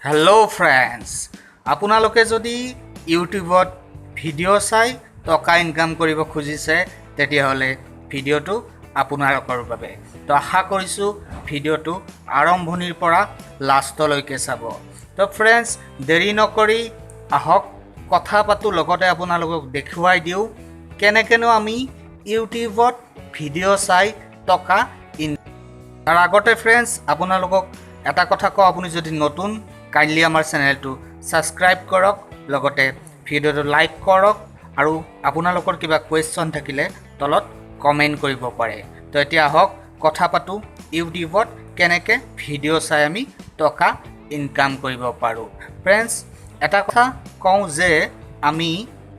Hello' friends, আপোনালোকে যদি ইউটিউবত ভিডিঅ' চাই টকা ইনকাম কৰিব খুজিছে তেতিয়াহ'লে ভিডিঅ'টো আপোনালোকৰ বাবে। তো আশা কৰিছোঁ ভিডিঅ'টো আৰম্ভণিৰ পৰা লাষ্টলৈকে চাব। তো ফ্ৰেণ্ডছ, দেৰি নকৰি আহক কথা পাতোঁ, লগতে আপোনালোকক দেখুৱাই দিওঁ কেনেকৈনো আমি ইউটিউবত ভিডিঅ' চাই টকা তাৰ আগতে ফ্ৰেণ্ডছ আপোনালোকক এটা কথা কওঁ, আপুনি যদি নতুন কাইণ্ডলি আমাৰ চেনেলটো ছাবস্ক্ৰাইব কৰক, লগতে ভিডিঅ'টো লাইক কৰক আৰু আপোনালোকৰ কিবা কুৱেশ্যন থাকিলে তলত কমেণ্ট কৰিব পাৰে। তো এতিয়া আহক কথা পাতোঁ ইউটিউবত কেনেকৈ ভিডিঅ' চাই আমি টকা ইনকাম কৰিব পাৰোঁ। ফ্ৰেণ্ডছ, এটা কথা কওঁ যে আমি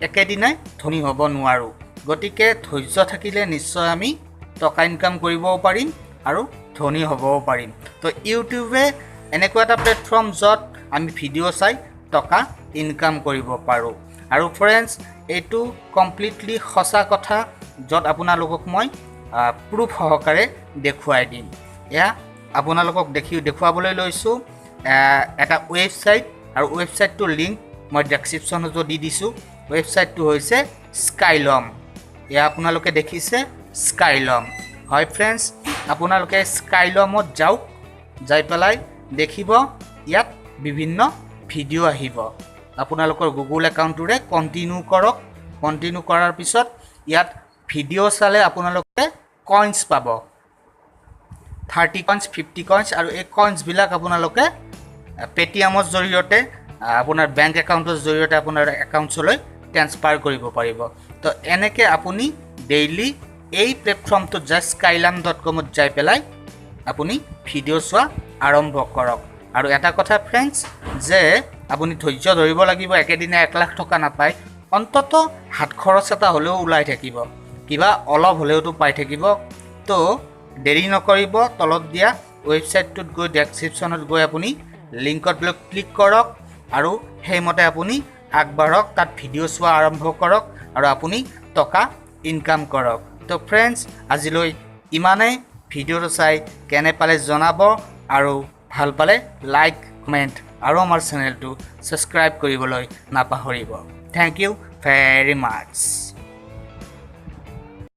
একেদিনাই ধনী হ'ব নোৱাৰোঁ, গতিকে ধৈৰ্য থাকিলে নিশ্চয় আমি টকা ইনকাম কৰিবও পাৰিম আৰু ধনী হ'বও পাৰিম। তো ইউটিউবে এনেকুৱা এটা প্লেটফৰ্ম য'ত আমি ভিডিঅ' চাই টকা ইনকাম কৰিব পাৰোঁ। আৰু ফ্ৰেণ্ডছ, এইটো কমপ্লিটলি সঁচা কথা, য'ত আপোনালোকক মই প্ৰুফ সহকাৰে দেখুৱাই দিম। এয়া আপোনালোকক দেখুৱাবলৈ লৈছোঁ এটা ৱেবছাইট, আৰু ৱেবছাইটটোৰ লিংক মই ডেছক্ৰিপশ্যনতো দি দিছোঁ। ৱেবছাইটটো হৈছে স্কাইলম। এয়া আপোনালোকে দেখিছে স্কাইলম, হয় ফ্ৰেণ্ডছ। আপোনালোকে স্কাইলমত যাওক, যাই পেলাই দেখিব ইয়াত বিভিন্ন ভিডিঅ' আহিব। আপোনালোকৰ গুগল একাউণ্টটোৰে কণ্টিনিউ কৰক। কণ্টিনিউ কৰাৰ পিছত ইয়াত ভিডিঅ' চালে আপোনালোকে কইনছ পাব, 30 কইনছ, 50 কইনছ, আৰু এই কইনছবিলাক আপোনালোকে পে'টিএমৰ জৰিয়তে আপোনাৰ বেংক একাউণ্টৰ জৰিয়তে আপোনাৰ একাউণ্টছলৈ ট্ৰেন্সফাৰ কৰিব পাৰিব। তো এনেকৈ আপুনি ডেইলি এই প্লেটফৰ্মটোত যায় skylum.com-ত যাই পেলাই আপুনি ভিডিঅ' চোৱা আৰম্ভ কৰক। আৰু এটা কথা ফ্ৰেণ্ডছ, যে আপুনি ধৈৰ্য ধৰিব লাগিব, একেদিনে 1 লাখ টকা নাপায়, অন্তত হাত খৰচ এটা হ'লেও ওলাই থাকিব, কিবা অলপ হ'লেওতো পাই থাকিব। তো দেৰি নকৰিব, তলত দিয়া ৱেবছাইটটোত গৈ ডেছক্ৰিপশ্যনত গৈ আপুনি লিংকত ক্লিক কৰক আৰু সেইমতে আপুনি আগবাঢ়ক, তাত ভিডিঅ' চোৱা আৰম্ভ কৰক আৰু আপুনি টকা ইনকাম কৰক। তো ফ্ৰেণ্ডছ, আজিলৈ ইমানেই। ভিডিঅ'টো চাই কেনে পালে জনাব, আৰু ভাল পালে লাইক, কমেণ্ট আৰু আমাৰ চেনেলটো ছাবস্ক্ৰাইব কৰিবলৈ নাপাহৰিব। Thank you very much.